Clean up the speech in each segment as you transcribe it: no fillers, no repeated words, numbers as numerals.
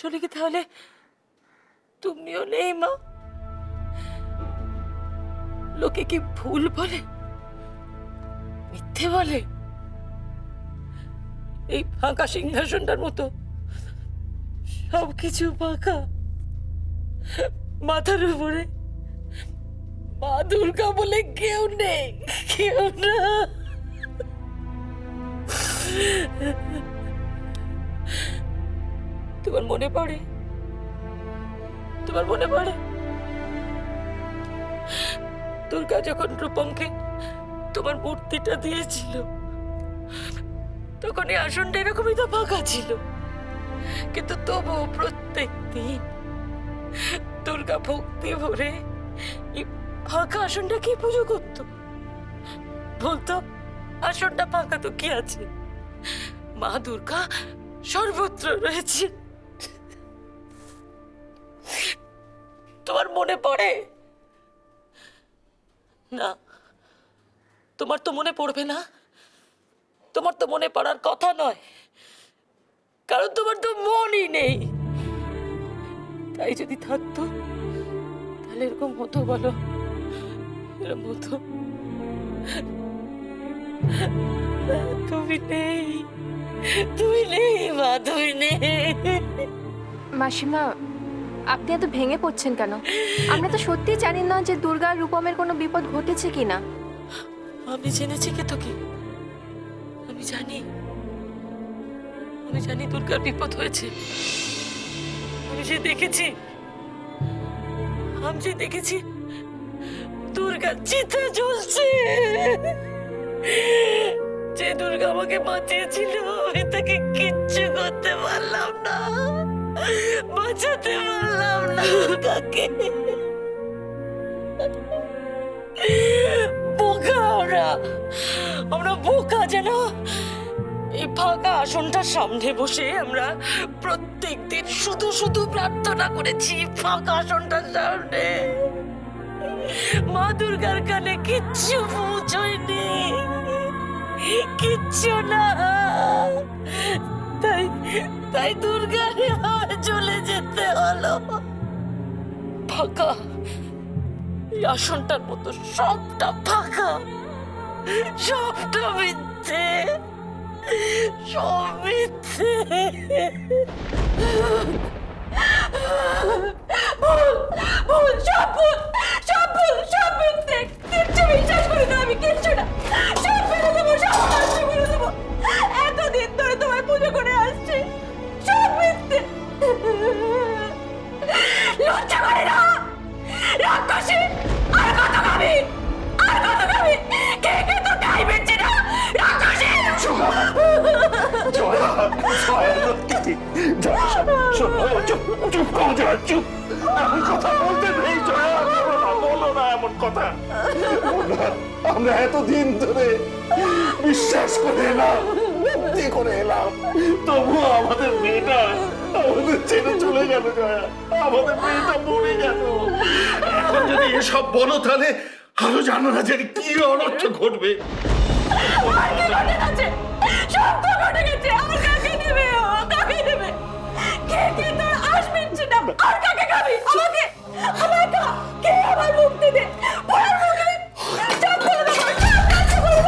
আসলে কি তাহলে তুমিও নেই মা? লোকে কি ভুল বলে, মিথ্যে বলে? এই ফাঁকা সিংহাসনটার মতো সবকিছু ফাঁকা, মাথার উপরে মা দুর্গা বলে কেউ নেই, কেউ না। তোমার মনে পড়ে, তোমার মনে পড়ে দুর্গা যখন রূপমকে তোমার মূর্তিটা দিয়েছিল, তখন এই আসনটা এরকমই তো ফাঁকা ছিল, কিন্তু তবুও প্রত্যেক দিন দুর্গা ভক্তি ভরে এই ফাঁকা আসনটা কি পুজো করতো। বলতো আসনটা ফাঁকা তো কি আছে, মা দুর্গা সর্বত্র রয়েছে। তোমার মনে পড়ে না? তোমার তো মনে পড়বে না, তোমার তো মনে পড়ার কথা নয়, কারণ তোমার তো মনই নেই। তাই যদি থাকতো তাহলে এরকম হতো? বলো, এরকম হতো? তুমি নেই, তুমি নেই মা, তুমি নেই। মাসিমা, আপনি এত ভেঙে পড়ছেন কেন? আমরা তো সত্যিই জানি না যে দুর্গা আর রূপমের কোনো বিপদ ঘটেছে কিনা। আমি জেনেছি কে তো কি, আমি জানি, আমি জানি দুর্গার বিপদ হয়েছে। আমি যে দেখেছি, আমি যে দেখেছি দুর্গার চিতা জ্বলছে। যে দুর্গা আমাকে বাঁচিয়েছিল, আমি তাকে কিচ্ছু করতে পারলাম না, বাঁচাতে পারলাম না দুর্গাকে। বোকা আমরা, আমরা বোকা। যেন এই ফাঁকা আসনটার সামনে বসে আমরা প্রত্যেক দিন শুধু শুধু প্রার্থনা করেছি ফাঁকা আসনটার সামনে। মা দুর্গার কানে কিচ্ছু পৌঁছয়নি, কিচ্ছু না। তাই তাই দুর্গার চলে যেতে হলো। ফাঁকা এই আসনটার মতো সবটা ফাঁকা, সবটা মিথ্যে, সব মিথ্যে। সব মিথ্যে, কিচ্ছু বিশ্বাস করি না আমি, কিচ্ছু না। সব মেরে দেবো, সব নষ্ট করে দেবো। এতদিন ধরে তোমায় পুজো করে আসছি, সব মিথ্যে। লজ্জা করে না? রাক্ষসী, আর কত খাবি, আর কত খাবি? কে কে তো গাই বেচছে না, রাক্ষসী। আমরা এতদিন ধরে বিশ্বাস করে এলাম, ভক্তি করে এলাম, তবুও আমাদের মেয়েটা আমাদের ছেড়ে চলে গেল। জয়া, আমাদের মেয়েটা মরে গেল। এখন যদি এসব বলো তাহলে আরো জানো না যে কি অনর্থ ঘটবে। সব তো ঘটে গেছে, আর কাকে দেবে? কাকে দেবে? কে কে তোর আসবে না, আর কাকে খাবি? আমাকে, আমার খা, কে আমার মুক্তি দে, পড়ার মুখে সব করে দেবো, সব কাজ করে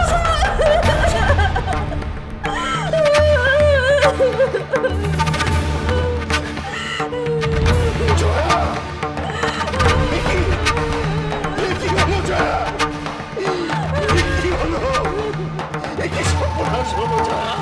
জয়া, কি হলো জয়া? কি হলো? কি সর্বনাশ হলো জয়া?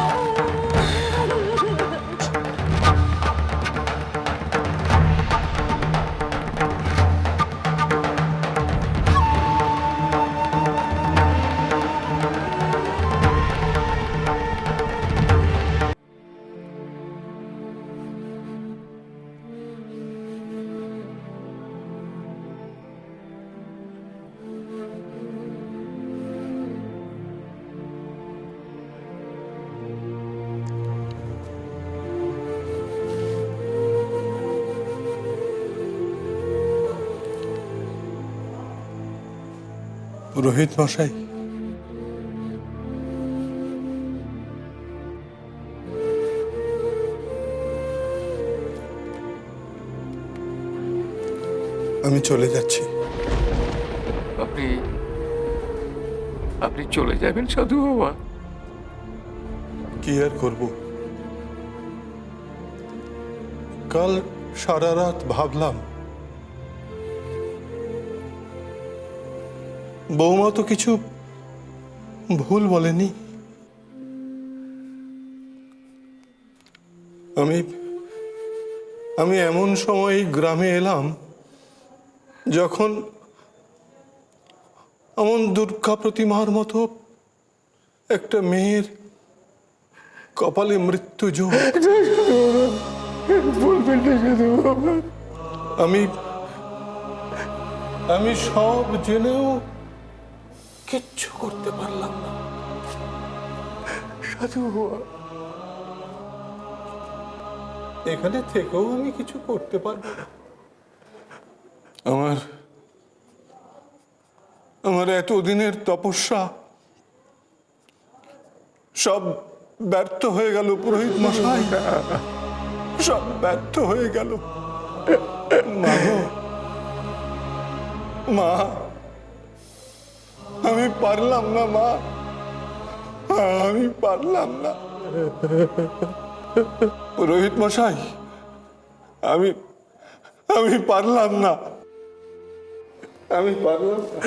রোহিত মশাই, আমি চলে যাচ্ছি। আপনি আপনি চলে যাবেন সাধু বাবা? কি আর করব? কাল সারা রাত ভাবলাম, বৌমা তো কিছু ভুল বলেনি। আমি এমন সময় গ্রামে এলাম যখন এমন দুর্গা প্রতিমার মতো একটা মেয়ের কপালে মৃত্যু যোগ। বলবেন না সাধু বাবা। আমি সব জেনেও কিচ্ছু করতে পারলাম না। সাধু বাবা, এখানে থেকেও আমি কিছু করতে পারবো না। আমার এতদিনের তপস্যা সব ব্যর্থ হয়ে গেল পুরোহিত মশাই, সব ব্যর্থ হয়ে গেল। মা গো, মা, আমি পারলাম না মা, আমি পারলাম না। পুরোহিত মশাই, আমি পারলাম না, আমি পারলাম না,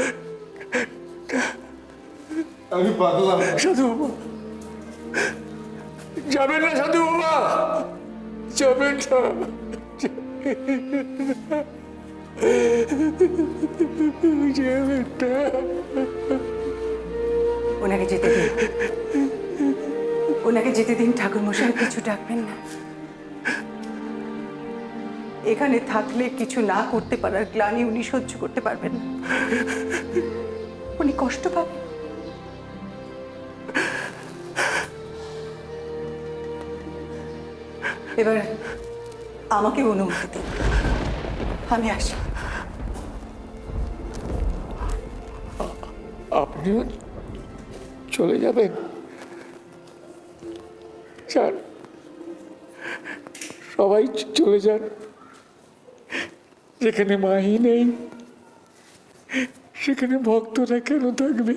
আমি পারলাম না। সাধু বাবা, যাবেন না সাধু বাবা, যাবেন না। যাবেন না। ওনাকে যেতে দিন, ওনাকে যেতে দিন। ঠাকুর মশাই কিছু ডাকবেন না। এখানে থাকলে কিছু না করতে পারার গ্লানি উনি সহ্য করতে পারবেন না, উনি কষ্ট পাবেন। এবার আমাকে অনুমতি দিন, আমি আসি। আপনিও চলে যাবেন? যান, সবাই চলে যান। যেখানে মাই নেই সেখানে ভক্তরা কেন থাকবে?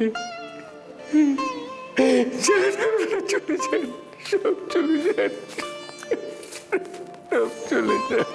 যান, আপনারা চলে যান, সব চলে যান, সব চলে যান।